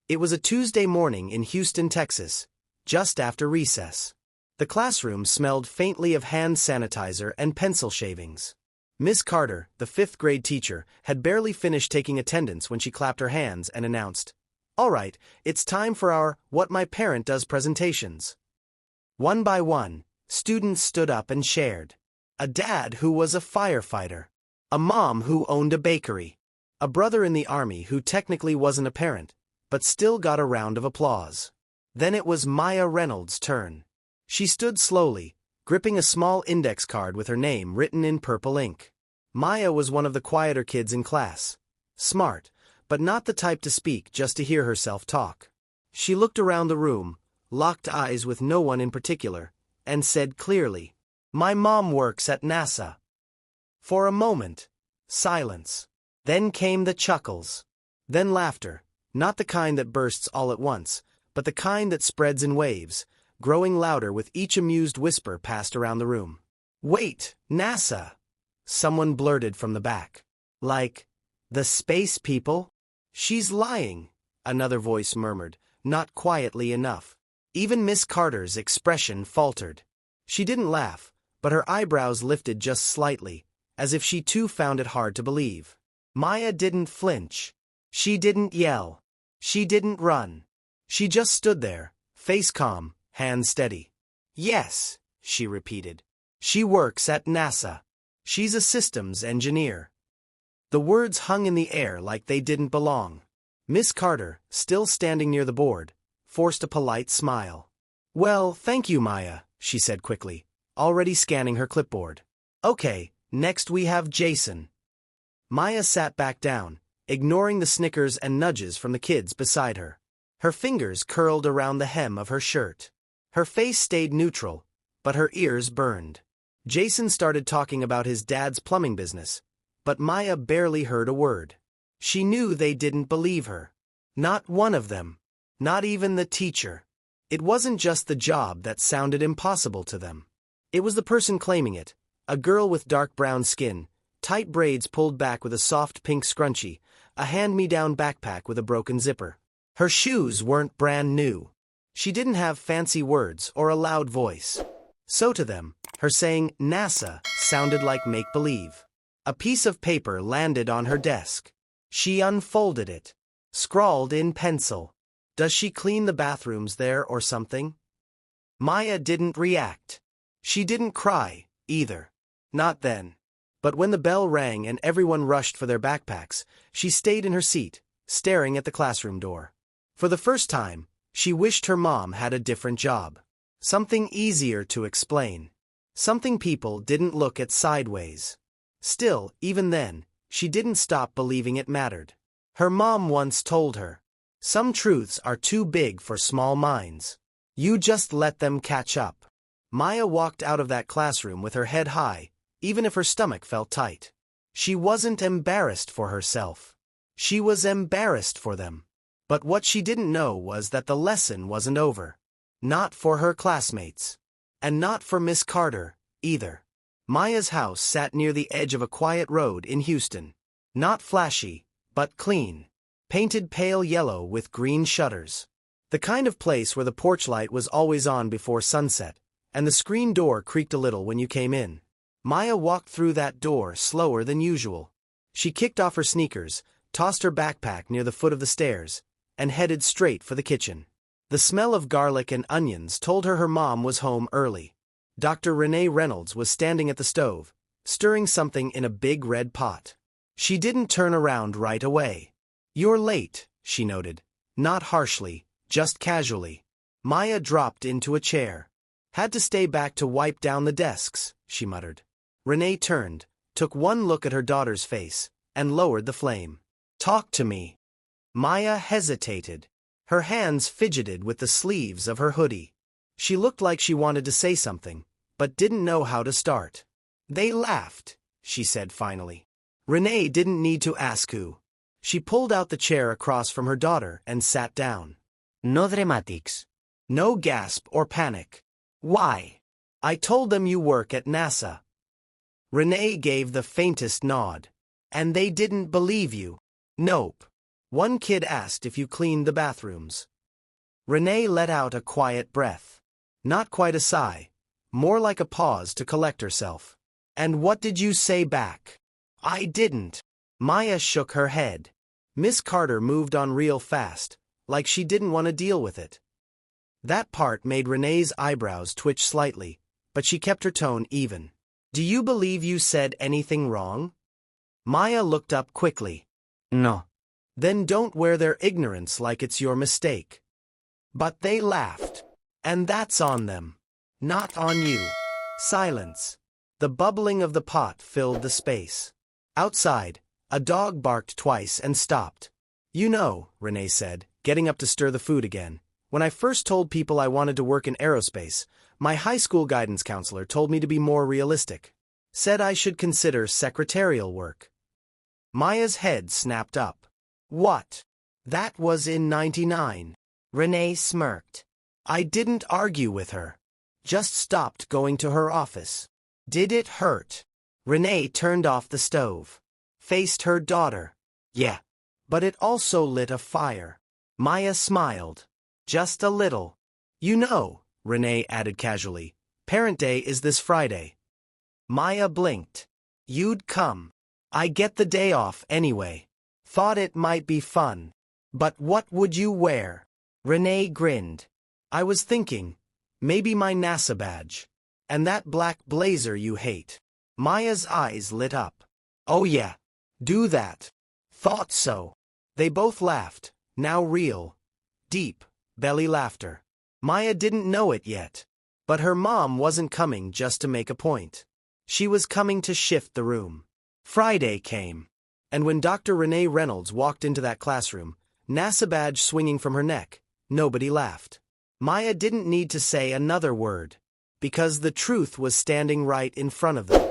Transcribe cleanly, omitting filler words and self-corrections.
It was a Tuesday morning in Houston, Texas, just after recess. The classroom smelled faintly of hand sanitizer and pencil shavings. Miss Carter, the fifth-grade teacher, had barely finished taking attendance when she clapped her hands and announced, "All right, it's time for our What My Parent Does presentations." One by one, students stood up and shared. A dad who was a firefighter. A mom who owned a bakery. A brother in the army who technically wasn't a parent, but still got a round of applause. Then it was Maya Reynolds' turn. She stood slowly, gripping a small index card with her name written in purple ink. Maya was one of the quieter kids in class. Smart, but not the type to speak just to hear herself talk. She looked around the room, locked eyes with no one in particular, and said clearly, "My mom works at NASA." For a moment, silence. Then came the chuckles. Then laughter. Not the kind that bursts all at once, but the kind that spreads in waves, growing louder with each amused whisper passed around the room. "Wait, NASA!" Someone blurted from the back. "Like, the space people?" "She's lying," another voice murmured, not quietly enough. Even Miss Carter's expression faltered. She didn't laugh, but her eyebrows lifted just slightly, as if she too found it hard to believe. Maya didn't flinch. She didn't yell. She didn't run. She just stood there, face calm, hands steady. "Yes," she repeated. "She works at NASA. She's a systems engineer." The words hung in the air like they didn't belong. Miss Carter, still standing near the board, forced a polite smile. "Well, thank you, Maya," she said quickly, already scanning her clipboard. "Okay, next we have Jason." Maya sat back down, ignoring the snickers and nudges from the kids beside her. Her fingers curled around the hem of her shirt. Her face stayed neutral, but her ears burned. Jason started talking about his dad's plumbing business, but Maya barely heard a word. She knew they didn't believe her. Not one of them. Not even the teacher. It wasn't just the job that sounded impossible to them. It was the person claiming it, a girl with dark brown skin, tight braids pulled back with a soft pink scrunchie, a hand-me-down backpack with a broken zipper. Her shoes weren't brand new. She didn't have fancy words or a loud voice. So to them, her saying NASA sounded like make-believe. A piece of paper landed on her desk. She unfolded it. Scrawled in pencil. "Does she clean the bathrooms there or something?" Maya didn't react. She didn't cry, either. Not then. But when the bell rang and everyone rushed for their backpacks, she stayed in her seat, staring at the classroom door. For the first time, she wished her mom had a different job. Something easier to explain. Something people didn't look at sideways. Still, even then, she didn't stop believing it mattered. Her mom once told her, "Some truths are too big for small minds. You just let them catch up." Maya walked out of that classroom with her head high, even if her stomach felt tight. She wasn't embarrassed for herself. She was embarrassed for them. But what she didn't know was that the lesson wasn't over. Not for her classmates. And not for Miss Carter, either. Maya's house sat near the edge of a quiet road in Houston. Not flashy, but clean. Painted pale yellow with green shutters. The kind of place where the porch light was always on before sunset, and the screen door creaked a little when you came in. Maya walked through that door slower than usual. She kicked off her sneakers, tossed her backpack near the foot of the stairs, and headed straight for the kitchen. The smell of garlic and onions told her mom was home early. Dr. Reynolds was standing at the stove, stirring something in a big red pot. She didn't turn around right away. "You're late," she noted. Not harshly, just casually. Maya dropped into a chair. "Had to stay back to wipe down the desks," she muttered. Renee turned, took one look at her daughter's face, and lowered the flame. "Talk to me." Maya hesitated. Her hands fidgeted with the sleeves of her hoodie. She looked like she wanted to say something, but didn't know how to start. "They laughed," she said finally. Renee didn't need to ask who. She pulled out the chair across from her daughter and sat down. "No dramatics." No gasp or panic. "Why?" "I told them you work at NASA." Renee gave the faintest nod. "And they didn't believe you?" "Nope." One kid asked if you cleaned the bathrooms. Renee let out a quiet breath. Not quite a sigh, more like a pause to collect herself. And what did you say back? I didn't. Maya shook her head. Miss Carter moved on real fast, like she didn't want to deal with it. That part made Renee's eyebrows twitch slightly, but she kept her tone even. Do you believe you said anything wrong? Maya looked up quickly. No. Then don't wear their ignorance like it's your mistake. But they laughed. And that's on them. Not on you. Silence. The bubbling of the pot filled the space. Outside, a dog barked twice and stopped. You know, Renee said, getting up to stir the food again. When I first told people I wanted to work in aerospace, my high school guidance counselor told me to be more realistic. Said I should consider secretarial work. Maya's head snapped up. What? That was in '99. Renee smirked. I didn't argue with her. Just stopped going to her office. Did it hurt? Renee turned off the stove. Faced her daughter. Yeah. But it also lit a fire. Maya smiled. Just a little. You know, Renee added casually, Parent Day is this Friday. Maya blinked. You'd come. I get the day off anyway. Thought it might be fun. But what would you wear? Renee grinned. I was thinking, maybe my NASA badge. And that black blazer you hate. Maya's eyes lit up. Oh yeah. Do that. Thought so. They both laughed, now real, deep, belly laughter. Maya didn't know it yet. But her mom wasn't coming just to make a point. She was coming to shift the room. Friday came. And when Dr. Renee Reynolds walked into that classroom, NASA badge swinging from her neck, nobody laughed. Maya didn't need to say another word. Because the truth was standing right in front of them.